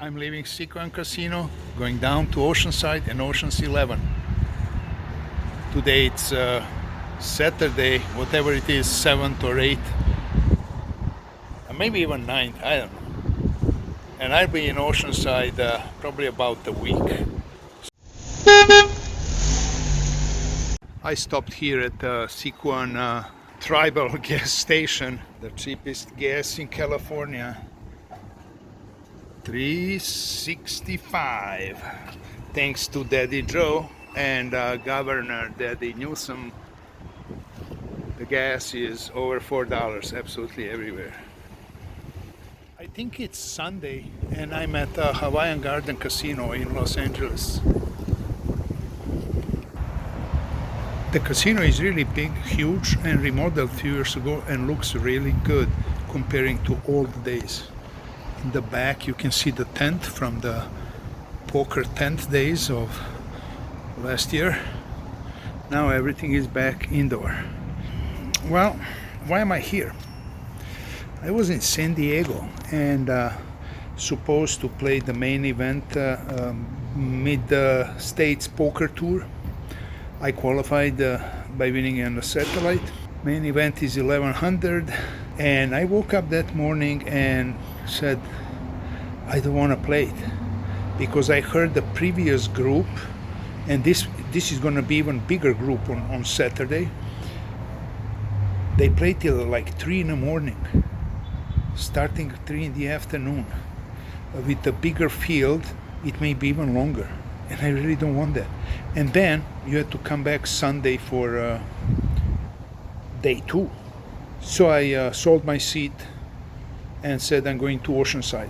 I'm leaving Sequoia Casino, going down to Oceanside and Ocean's 11. Today it's Saturday, whatever it is, 7th or 8th, maybe even 9th, I don't know. And I'll be in Oceanside probably about a week. I stopped here at the Sequoia Tribal gas station, the cheapest gas in California. $3.65. Thanks to Daddy Joe and Governor Daddy Newsom, the gas is over $4 absolutely everywhere. I think it's Sunday and I'm at Hawaiian Garden Casino in Los Angeles. The casino is really big, huge, and remodeled a few years ago and looks really good comparing to old days. In the back you can see the tent from the poker tent days of last year. Now everything is back indoor. Well, why am I here? I was in San Diego and supposed to play the main event Mid-States Poker Tour. I qualified by winning on the satellite. Main event is 1100 and I woke up that morning and said I don't want to play it because I heard the previous group, and this is going to be even bigger group on Saturday. They play till like 3 in the morning, starting at 3 in the afternoon. With a bigger field it may be even longer, and I really don't want that. And then you have to come back Sunday for day 2. So I sold my seat and said I'm going to Oceanside.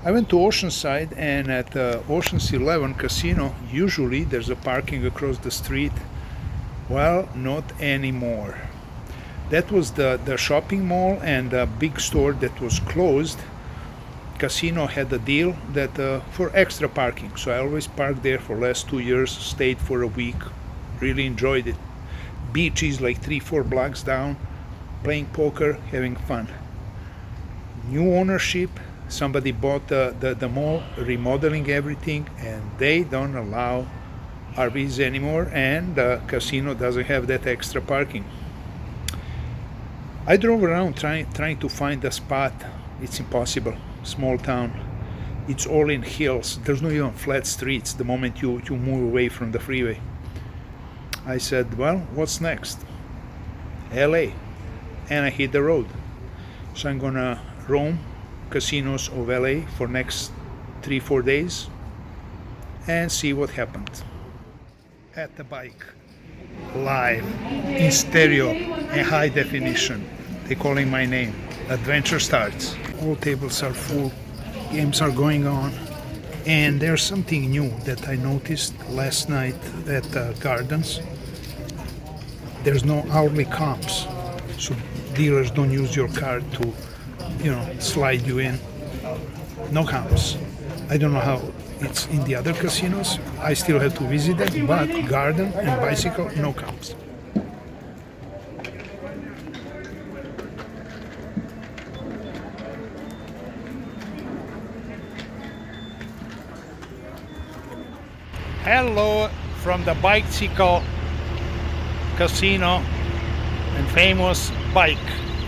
I went to Oceanside, and at Ocean's 11 casino usually there's a parking across the street. Well, not anymore. That was the shopping mall and a big store that was closed. Casino had a deal that for extra parking, so I always parked there for last 2 years, stayed for a week, really enjoyed it. Beach is like 3-4 blocks down, playing poker, having fun. New ownership, somebody bought the mall, remodeling everything, and they don't allow RVs anymore, and the casino doesn't have that extra parking. I drove around trying to find a spot. It's impossible. Small town, it's all in hills, there's no even flat streets the moment you move away from the freeway. I said, well, what's next? LA. And I hit the road. So I'm gonna roam casinos of LA for next 3-4 days and see what happens. At the bike, live, in stereo and high definition. They're calling my name. Adventure starts. All tables are full, games are going on, and there's something new that I noticed last night at Gardens. There's no hourly comps, so dealers don't use your card to, slide you in. No comps. I don't know how it's in the other casinos. I still have to visit them, but Garden and Bicycle, no comps. Hello from the Bicycle Casino and famous bike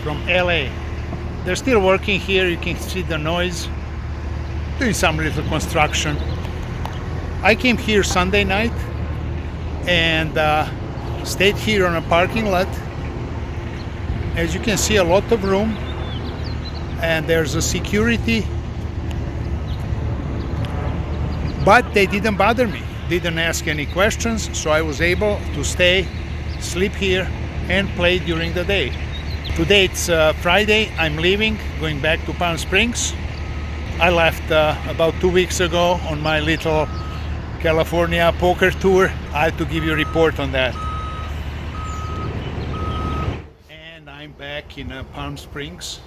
from LA. They're still working here, you can see the noise, doing some little construction. I came here Sunday night and stayed here on a parking lot. As you can see, a lot of room, and there's a security, but they didn't bother me. Didn't ask any questions, so I was able to stay, sleep here, and play during the day. Today it's Friday. I'm leaving, going back to Palm Springs. I left about 2 weeks ago on my little California poker tour. I have to give you a report on that. And I'm back in Palm Springs.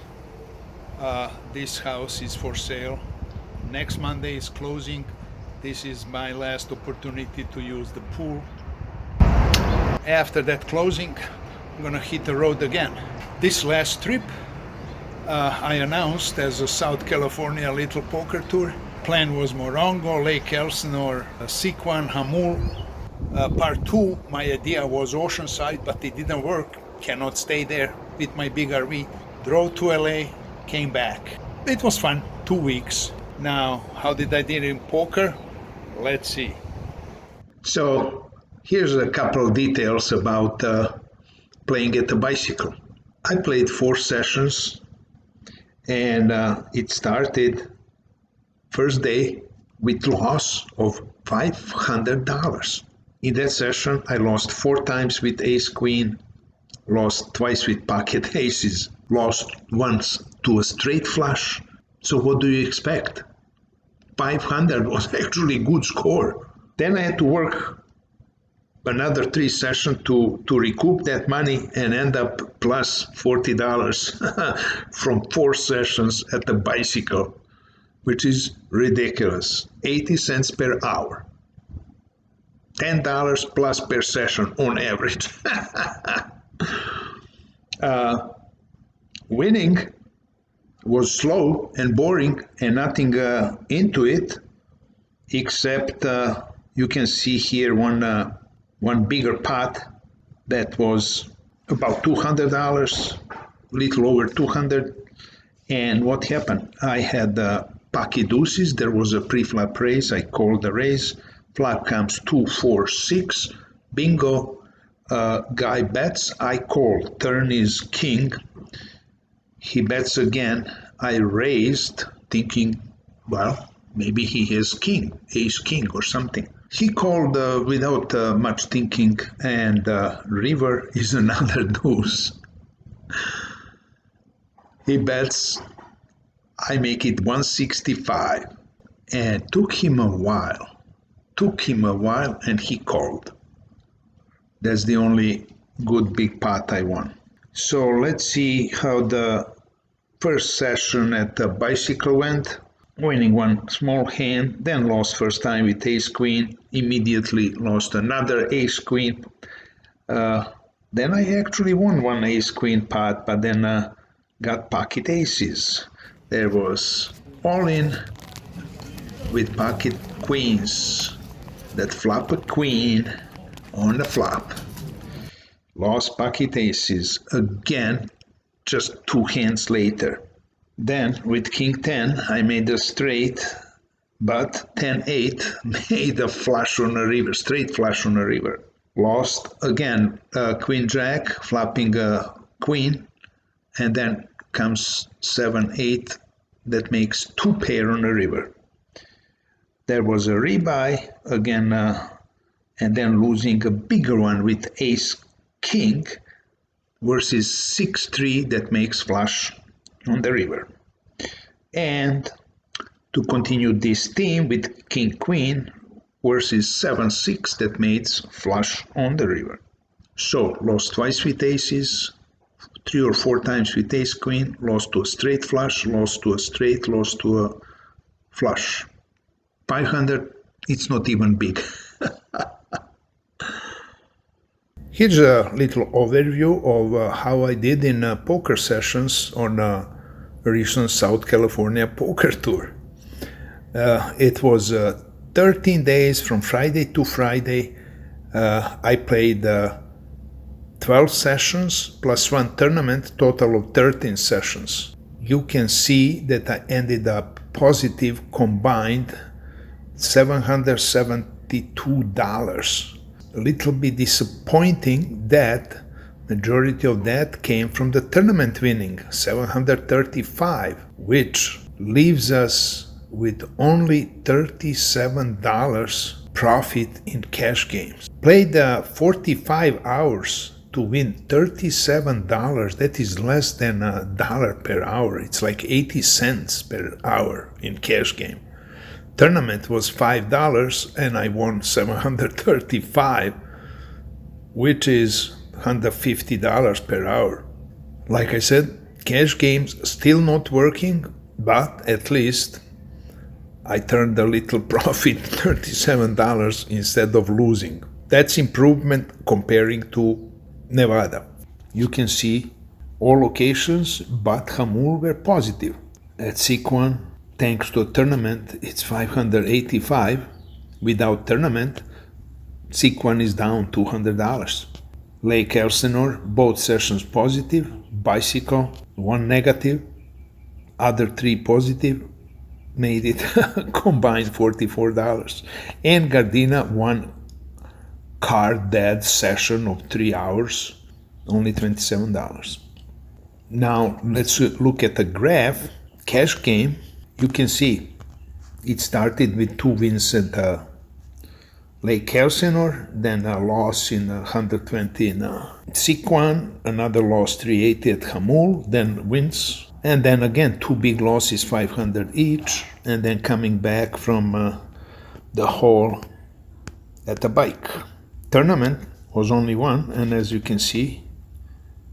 This house is for sale. Next Monday is closing. This is my last opportunity to use the pool. After that closing, I'm gonna hit the road again. This last trip, I announced as a South California little poker tour. Plan was Morongo, Lake Elsinore, Sequan, Hamul. Part 2, my idea was Oceanside, but it didn't work. Cannot stay there with my big RV. Drove to LA, came back. It was fun, 2 weeks. Now, how did I do in poker? Let's see. So, here's a couple of details about playing at the bicycle. I played 4 sessions, and it started first day with loss of $500. In that session, I lost 4 times with ace queen, lost twice with pocket aces, lost once to a straight flush. So what do you expect? 500 was actually a good score. Then I had to work another 3 sessions to recoup that money and end up plus $40 from 4 sessions at the bicycle, which is ridiculous. 80 cents per hour. $10 plus per session on average. Winning was slow and boring and nothing into it, except you can see here one bigger pot that was about $200, little over 200. And what happened? I had pocket deuces. There was a pre-flop raise. I called the raise. Flop comes 2, 4, 6. Bingo. Guy bets. I call. Turn is king. He bets again. I raised, thinking, well, maybe he has king, ace king or something. He called without much thinking, and river is another deuce. He bets. I make it 165, and took him a while, and he called. That's the only good big pot I won. So let's see how the first session at the bicycle went. Winning one small hand, then lost first time with ace queen, immediately lost another ace queen. Then I actually won one ace queen pot, but then got pocket aces. There was all in with pocket queens that flop a queen on the flop. Lost pocket aces again, just 2 hands later. Then with king 10 I made a straight, but 10-8 made a flush on a river, straight flush on a river. Lost again, queen jack, flopping a queen, and then comes 7-8 that makes 2 pair on a river. There was a rebuy again, and then losing a bigger one with ace king versus 6-3 that makes flush on the river. And to continue this theme with king queen versus 7-6 that makes flush on the river. So lost twice with aces, 3 or 4 times with ace queen, lost to a straight flush, lost to a straight, lost to a flush. 500, it's not even big. Here's a little overview of how I did in poker sessions on a recent South California poker tour. It was 13 days from Friday to Friday. I played 12 sessions plus 1 tournament, total of 13 sessions. You can see that I ended up positive combined $772. A little bit disappointing that majority of that came from the tournament winning, 735, which leaves us with only $37 profit in cash games. Played 45 hours to win $37. That is less than $1 per hour. It's like 80 cents per hour in cash game. Tournament was $5 and I won 735, which is $150 per hour. Like I said, cash games still not working, but at least I turned a little profit, $37 instead of losing. That's improvement comparing to Nevada. You can see All locations but Hamul were positive. At Sikwan, thanks to a tournament, it's 585. Without tournament, Sikwan is down $200. Lake Elsinore, both sessions positive. Bicycle, one negative. Other three positive. Made it combined $44. And Gardena, one car dead session of 3 hours, only $27. Now let's look at the graph. Cash game, you can see it started with 2 wins at Lake Elsinore, then a loss in 120 in Sikwan, another loss 380 at Hamul, then wins, and then again 2 big losses, 500 each, and then coming back from the hole at the bike. Tournament was only one, and as you can see,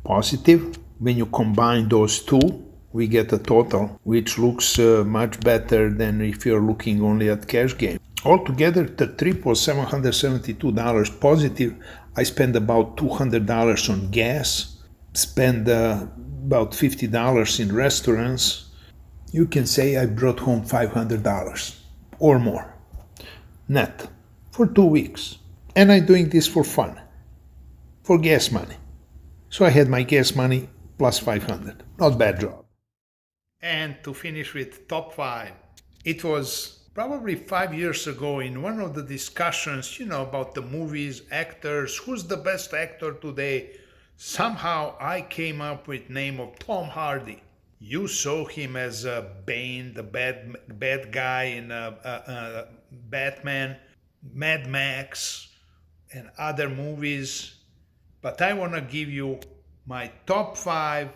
positive. When you combine those two, we get a total which looks much better than if you're looking only at cash game. Altogether, the trip was $772 positive. I spent about $200 on gas, spent about $50 in restaurants. You can say I brought home $500 or more net for 2 weeks. And I'm doing this for fun, for gas money. So I had my gas money plus 500. Not bad job. And to finish with top 5, it was probably 5 years ago in one of the discussions, about the movies, actors, who's the best actor today. Somehow I came up with name of Tom Hardy. You saw him as Bane, the bad guy in Batman, Mad Max, and other movies. But I want to give you my top 5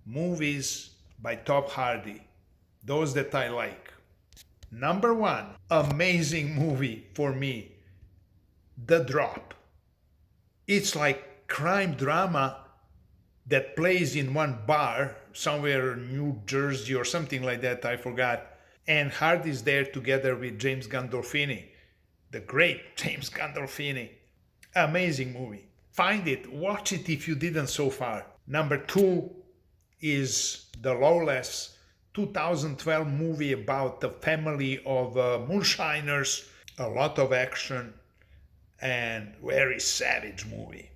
movies by Tom Hardy, those that I like. Number 1, amazing movie for me, The Drop. It's like crime drama that plays in one bar somewhere in New Jersey or something like that, I forgot. And Hardy's there together with James Gandolfini, the great James Gandolfini. Amazing movie. Find it, watch it if you didn't so far. Number 2 is The Lawless, 2012 movie about the family of moonshiners, a lot of action, and very savage movie.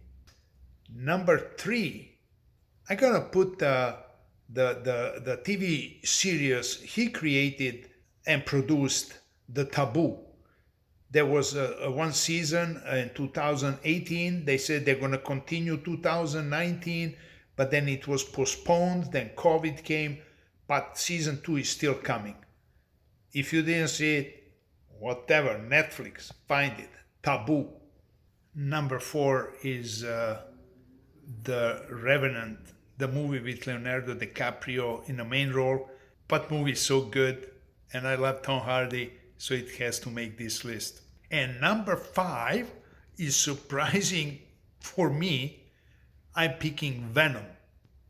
Number 3, I'm gonna put the TV series he created and produced, The Taboo. There was a one season in 2018. They said they're going to continue 2019, but then it was postponed. Then COVID came, but season 2 is still coming. If you didn't see it, whatever, Netflix, find it. Taboo. Number 4 is The Revenant, the movie with Leonardo DiCaprio in the main role. But movie is so good, and I love Tom Hardy, so it has to make this list. And number 5 is surprising for me. I'm picking Venom.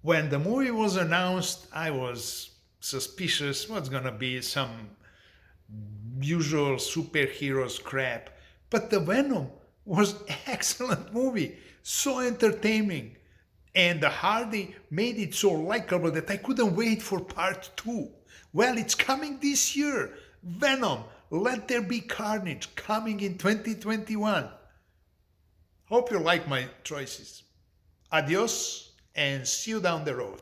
When the movie was announced, I was suspicious what's gonna be some usual superheroes crap. But the Venom was excellent movie, so entertaining. And the Hardy made it so likable that I couldn't wait for part 2. Well, it's coming this year. Venom, Let There Be Carnage, coming in 2021. Hope you like my choices. Adios, and see you down the road.